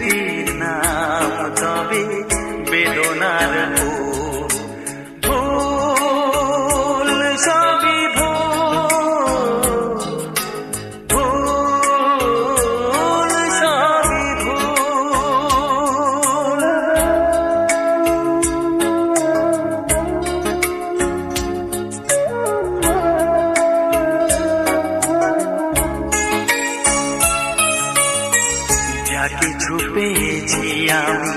স্মৃতির নাম তবে বেদনার ভুল, ভুল সবই ভুল, ভুল সবই ভুল। যা কিছু পেয়েছি আমি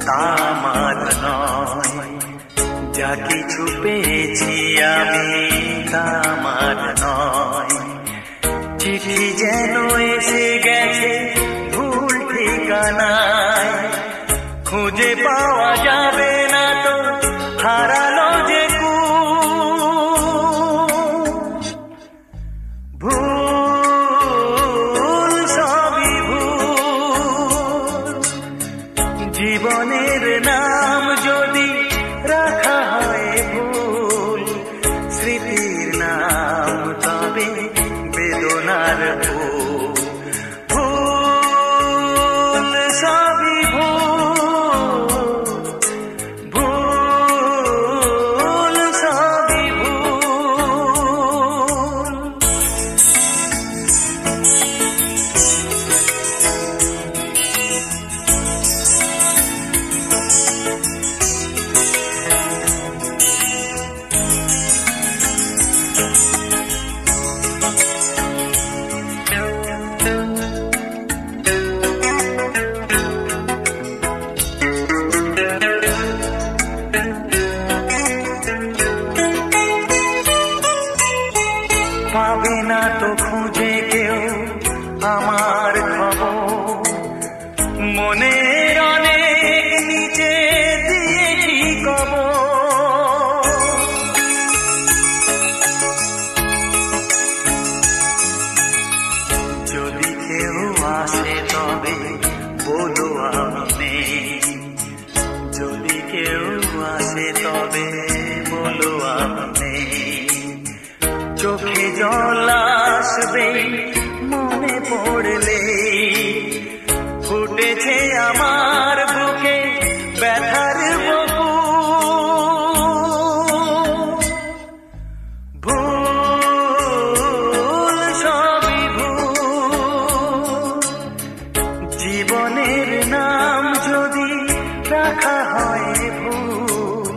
তা আমার নয়, যা কিছু পেয়েছি আমি তা আমার নয়। চিঠি যেন এসে গেছে ভুল ঠিকানায়, খুঁজে পাওয়া যাবে না তো হারালো যে ভুল সবই ভুল। জীবনের নাম যদি রাখা হয় ভুল, স্মৃতির নাম তবে বেদনার ভুল, ভুল সবই ভুল, ভুল সবই ভুল। পাবে না তো খুঁজে কেউ আমার খবর, মনের অনেক নিচে দিয়েছি কবর। যদি কেউ আসে তবে বলো আমি নেই, যদি কেউ আসে তবে বলো আমি নেই। চোখে জল আসবে মনে পড়লে, ফুটেছে আমার বুকে ব্যথার বকুল, ভুল সবই ভুল। জীবনের নাম যদি রাখা হয় ভুল,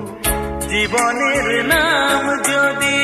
জীবনের নাম যদি